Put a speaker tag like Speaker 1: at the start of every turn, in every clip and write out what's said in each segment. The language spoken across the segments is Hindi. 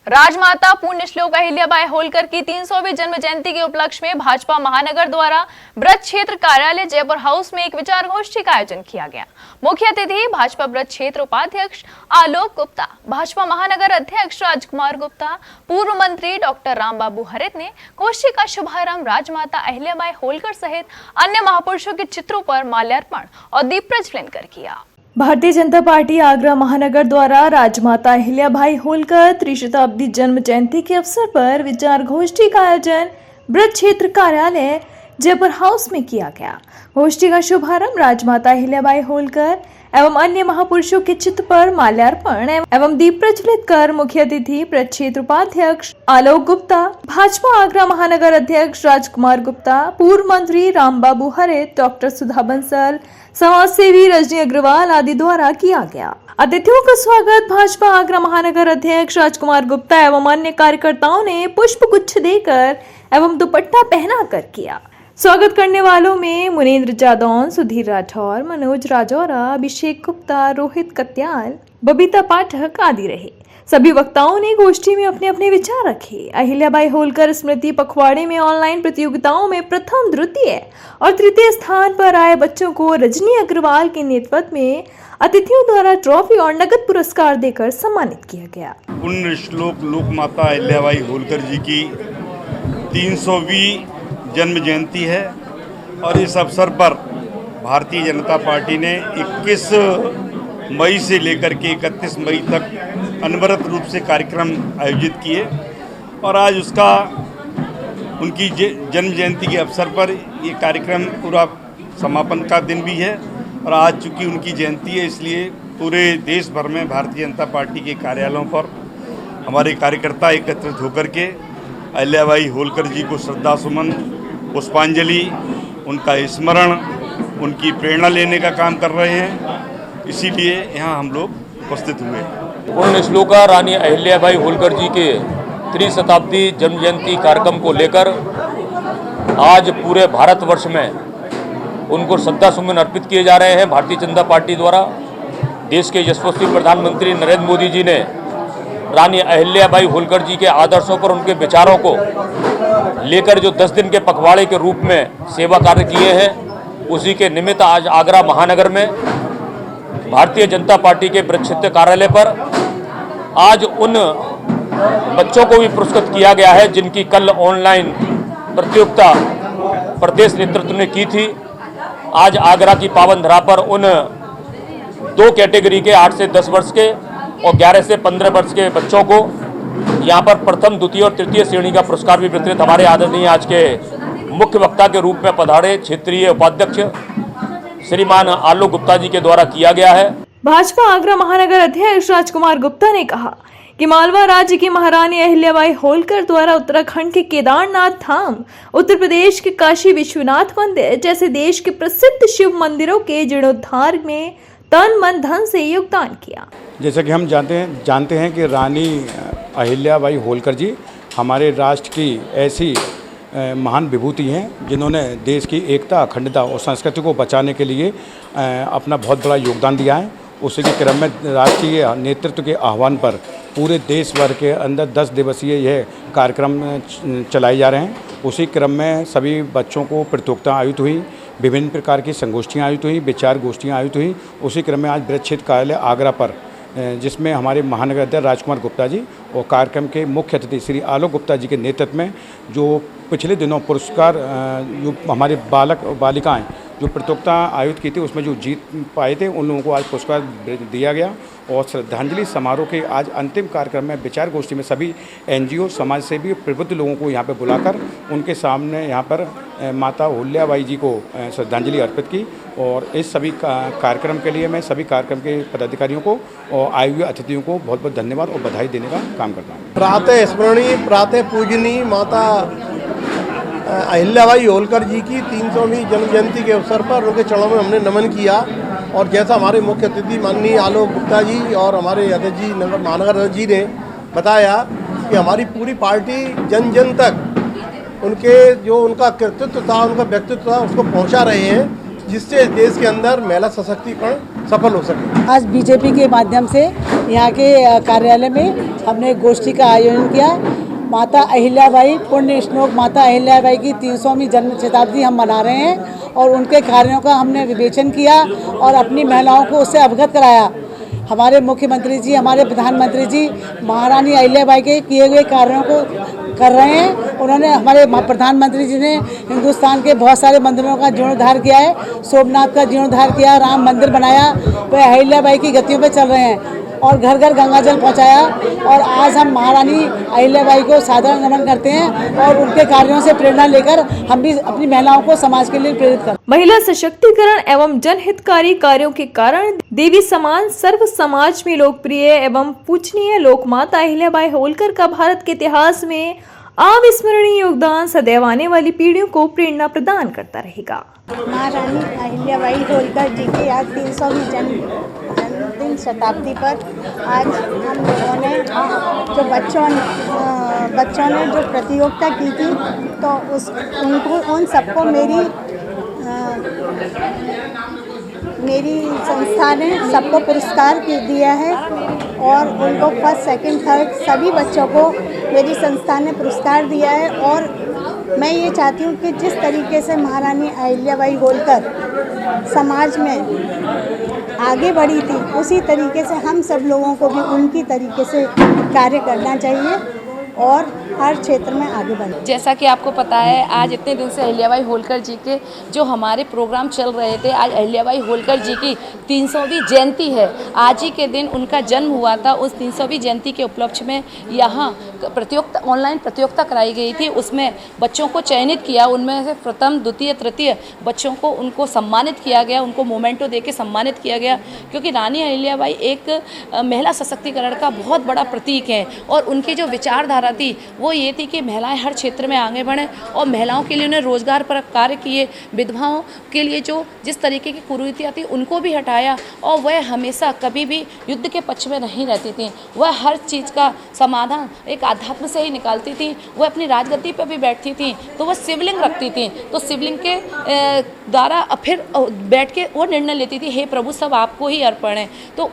Speaker 1: राजमाता पुण्य श्लोक अहिल्याबाई होलकर की 300वीं जन्म जयंती के उपलक्ष्य में भाजपा महानगर द्वारा ब्रज क्षेत्र कार्यालय जयपुर हाउस में एक विचार गोष्ठी का आयोजन किया गया। मुख्य अतिथि भाजपा ब्रज क्षेत्र उपाध्यक्ष आलोक गुप्ता, भाजपा महानगर अध्यक्ष राजकुमार गुप्ता, पूर्व मंत्री डॉक्टर रामबाबू हरित ने गोष्ठी का शुभारंभ राजमाता अहिल्याबाई होलकर सहित अन्य महापुरुषों के चित्रों पर माल्यार्पण और दीप प्रज्वलन कर किया।
Speaker 2: भारतीय जनता पार्टी आगरा महानगर द्वारा राजमाता अहिल्याबाई होलकर त्रिशताब्दी जन्म जयंती के अवसर पर विचार गोष्ठी का आयोजन ब्रज क्षेत्र कार्यालय जयपुर हाउस में किया गया। गोष्ठी का शुभारंभ राजमाता अहिल्याबाई होलकर एवं अन्य महापुरुषों के चित्र पर माल्यार्पण एवं दीप प्रज्वलित कर मुख्य अतिथि ब्रज क्षेत्र उपाध्यक्ष आलोक गुप्ता, भाजपा आगरा महानगर अध्यक्ष राजकुमार गुप्ता, पूर्व मंत्री रामबाबू हरित, डॉक्टर सुधा बंसल, समाज सेवी रजनी अग्रवाल आदि द्वारा किया गया। अतिथियों का स्वागत भाजपा आगरा महानगर अध्यक्ष राजकुमार गुप्ता एवं अन्य कार्यकर्ताओं ने पुष्प गुच्छ देकर एवं दुपट्टा पहनाकर किया। स्वागत करने वालों में मुनेन्द्र जादौन, सुधीर राठौर, मनोज राजौरा, अभिषेक गुप्ता, रोहित कत्याल, बबीता पाठक आदि रहे। सभी वक्ताओं ने गोष्ठी में अपने अपने विचार रखे। अहिल्याबाई होलकर स्मृति पखवाड़े में ऑनलाइन प्रतियोगिताओं में प्रथम, द्वितीय और तृतीय स्थान पर आए बच्चों को रजनी अग्रवाल के नेतृत्व में अतिथियों द्वारा ट्रॉफी और नगद पुरस्कार देकर सम्मानित किया गया।
Speaker 3: पुण्य श्लोक लोक माता अहिल्याबाई होलकर जी की 300वीं जन्म जयंती है और इस अवसर पर भारतीय जनता पार्टी ने 21 मई से लेकर के 31 मई तक अनवरत रूप से कार्यक्रम आयोजित किए और आज उसका उनकी जन्म जयंती के अवसर पर ये कार्यक्रम पूरा समापन का दिन भी है और आज चूँकि उनकी जयंती है इसलिए पूरे देश भर में भारतीय जनता पार्टी के कार्यालयों पर हमारे कार्यकर्ता एकत्रित होकर के अहिल्याबाई होलकर जी को श्रद्धासुमन, पुष्पांजलि, उनका स्मरण, उनकी प्रेरणा लेने का काम कर रहे हैं। इसीलिए यहाँ हम लोग उपस्थित हुए।
Speaker 4: पुण्य श्लोका रानी अहिल्याबाई होलकर जी के त्रिशताब्दी जन्म जयंती कार्यक्रम को लेकर आज पूरे भारतवर्ष में उनको श्रद्धासुमन अर्पित किए जा रहे हैं। भारतीय जनता पार्टी द्वारा देश के यशस्वी प्रधानमंत्री नरेंद्र मोदी जी ने रानी अहिल्याबाई होलकर जी के आदर्शों पर, उनके विचारों को लेकर जो 10 दिन के पखवाड़े के रूप में सेवा कार्य किए हैं, उसी के निमित्त आज आगरा महानगर में भारतीय जनता पार्टी के ब्रज क्षेत्र कार्यालय पर आज उन बच्चों को भी पुरस्कृत किया गया है जिनकी कल ऑनलाइन प्रतियोगिता प्रदेश नेतृत्व ने की थी। आज आगरा की पावन धरा पर उन 2 कैटेगरी के 8 से 10 वर्ष के और 11 से 15 वर्ष के बच्चों को यहाँ पर प्रथम, द्वितीय और तृतीय श्रेणी का पुरस्कार भी वितरित हमारे आदरणीय आज के मुख्य वक्ता के रूप में पधारे क्षेत्रीय उपाध्यक्ष श्रीमान आलोक गुप्ता जी के द्वारा किया गया है।
Speaker 2: भाजपा आगरा महानगर अध्यक्ष राजकुमार गुप्ता ने कहा कि मालवा राज्य की महारानी अहिल्याबाई होलकर द्वारा उत्तराखंड के केदारनाथ धाम, उत्तर प्रदेश के काशी विश्वनाथ मंदिर जैसे देश के प्रसिद्ध शिव मंदिरों के जीर्णोद्धार में तन मन धन से योगदान किया।
Speaker 5: जैसा कि हम जानते हैं कि रानी अहिल्याबाई होलकर जी हमारे राष्ट्र की ऐसी महान विभूति हैं जिन्होंने देश की एकता, अखंडता और संस्कृति को बचाने के लिए अपना बहुत बड़ा योगदान दिया है। उसी के क्रम में राष्ट्रीय नेतृत्व के आह्वान पर पूरे देश भर के अंदर 10 दिवसीय यह कार्यक्रम चलाए जा रहे हैं। उसी क्रम में सभी बच्चों को प्रतियोगिता आयोजित हुई, विभिन्न प्रकार की संगोष्ठियाँ आयोजित हुई, विचार गोष्ठियाँ आयोजित हुई। उसी क्रम में आज ब्रज क्षेत्र कार्यालय आगरा पर जिसमें हमारे महानगर अध्यक्ष राजकुमार गुप्ता जी और कार्यक्रम के मुख्य अतिथि श्री आलोक गुप्ता जी के नेतृत्व में जो पिछले दिनों पुरस्कार जो हमारे बालक और बालिकाएँ जो प्रतियोगिता आयोजित की थी उसमें जो जीत पाए थे उन लोगों को आज पुरस्कार दिया गया। और श्रद्धांजलि समारोह के आज अंतिम कार्यक्रम में विचार गोष्ठी में सभी NGO, समाज सेवी, प्रबुद्ध लोगों को यहाँ पर बुलाकर उनके सामने यहाँ पर माता अहिल्याबाई जी को श्रद्धांजलि अर्पित की। और इस सभी कार्यक्रम के लिए मैं सभी कार्यक्रम के पदाधिकारियों को और आए हुए अतिथियों को बहुत बहुत धन्यवाद और बधाई देने का काम करता हूँ।
Speaker 6: प्रातः स्मरणीय, प्रातः पूजनीय माता अहिल्याबाई होलकर जी की 300वीं जन्म जयंती के अवसर पर उनके चरणों में हमने नमन किया। और जैसा हमारे मुख्य अतिथि माननीय आलोक गुप्ता जी और हमारे अध्यक्ष जी महानगर अध्यक्ष जी ने बताया कि हमारी पूरी पार्टी जन जन तक उनका कृतित्व था, उनका व्यक्तित्व था, उसको पहुंचा रहे हैं जिससे देश के अंदर महिला सशक्तिकरण सफल हो सके।
Speaker 7: आज बीजेपी के माध्यम से यहाँ के कार्यालय में हमने एक गोष्ठी का आयोजन किया। माता अहिल्याबाई, पुण्य श्लोक माता अहिल्याबाई की 300वीं जन्म शताब्दी हम मना रहे हैं और उनके कार्यों का हमने विवेचन किया और अपनी महिलाओं को उससे अवगत कराया। हमारे मुख्यमंत्री जी, हमारे प्रधानमंत्री जी महारानी अहिल्याबाई के किए हुए कार्यों को कर रहे हैं। उन्होंने, हमारे प्रधानमंत्री जी ने हिंदुस्तान के बहुत सारे मंदिरों का जीर्णोद्धार किया है, सोमनाथ का जीर्णोद्धार किया, राम मंदिर बनाया, वह अहिल्याबाई की गतियों पर चल रहे हैं और घर घर गंगा जल पहुंचाया। और आज हम महारानी अहिल्याबाई को सादर नमन करते हैं और उनके कार्यों से प्रेरणा लेकर हम भी अपनी महिलाओं को समाज के लिए प्रेरित करते हैं।
Speaker 2: महिला सशक्तिकरण एवं जनहितकारी कार्यों के कारण देवी समान सर्व समाज में लोकप्रिय एवं पूजनीय लोक माता अहिल्याबाई होलकर का भारत के इतिहास में अविस्मरणीय योगदान सदैव आने वाली पीढ़ियों को प्रेरणा प्रदान करता रहेगा।
Speaker 8: महारानी अहिल्याबाई होलकर जी की आज 300वीं जन्मदिन शताब्दी पर आज हम लोगों ने जो बच्चों ने जो प्रतियोगिता की थी, तो उन सबको मेरी संस्था ने सबको पुरस्कार दिया है और उनको फर्स्ट, सेकंड, थर्ड सभी बच्चों को मेरी संस्था ने पुरस्कार दिया है। और मैं ये चाहती हूँ कि जिस तरीके से महारानी अहिल्याबाई होलकर समाज में आगे बढ़ी थी, उसी तरीके से हम सब लोगों को भी उनकी तरीके से कार्य करना चाहिए और हर क्षेत्र में आगे बढ़े।
Speaker 9: जैसा कि आपको पता है, आज इतने दिन से अहिल्याबाई होलकर जी के जो हमारे प्रोग्राम चल रहे थे, आज अहिल्याबाई होलकर जी की 300वीं जयंती है। आज ही के दिन उनका जन्म हुआ था। उस 300वीं जयंती के उपलक्ष्य में यहाँ प्रतियोगिता, ऑनलाइन प्रतियोगिता कराई गई थी। उसमें बच्चों को चयनित किया, उनमें से प्रथम, द्वितीय, तृतीय बच्चों को उनको सम्मानित किया गया, उनको मोमेंटो दे के सम्मानित किया गया, क्योंकि रानी अहिल्याबाई एक महिला सशक्तिकरण का बहुत बड़ा प्रतीक है। और उनकी जो विचारधारा थी वो ये थी कि महिलाएं हर क्षेत्र में आगे बढ़ें और महिलाओं के लिए उन्हें रोजगार पर कार्य किए, विधवाओं के लिए जो जिस तरीके की कुरीतियाँ थी उनको भी हटाया। और वह हमेशा कभी भी युद्ध के पक्ष में नहीं रहती थी, वह हर चीज़ का समाधान एक आध्यात्म से ही निकालती थी। वह अपनी राजगद्दी पर भी बैठती थी तो वह शिवलिंग रखती थी, तो शिवलिंग के द्वारा फिर बैठ के वो निर्णय लेती थी, हे प्रभु सब आपको ही अर्पण है। तो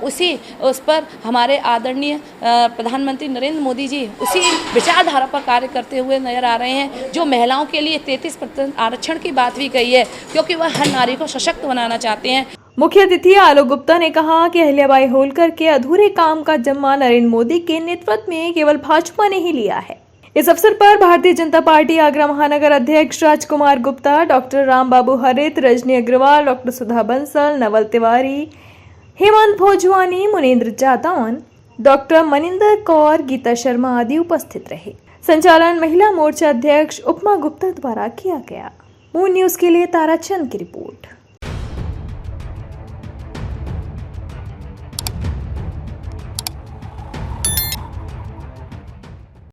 Speaker 9: उस पर हमारे आदरणीय प्रधानमंत्री नरेंद्र मोदी जी उसी विचारधारा पर कार्य करते हुए नजर आ रहे हैं, जो महिलाओं के लिए 33% आरक्षण की बात भी कही है, क्योंकि वह हर नारी को सशक्त बनाना चाहते हैं।
Speaker 2: मुख्य अतिथि आलोक गुप्ता ने कहा कि अहिल्याबाई होलकर के अधूरे काम का जिम्मा नरेंद्र मोदी के नेतृत्व में केवल भाजपा ने ही लिया है। इस अवसर पर भारतीय जनता पार्टी आगरा महानगर अध्यक्ष राजकुमार गुप्ता, डॉक्टर राम बाबू हरित, रजनी अग्रवाल, डॉक्टर सुधा बंसल, नवल तिवारी, हेमंत भोजवानी, मुनेन्द्र जादौन, डॉक्टर मनिंदर कौर, गीता शर्मा आदि उपस्थित रहे। संचालन महिला मोर्चा अध्यक्ष उपमा गुप्ता द्वारा किया गया। मून न्यूज के लिए ताराचंद की रिपोर्ट।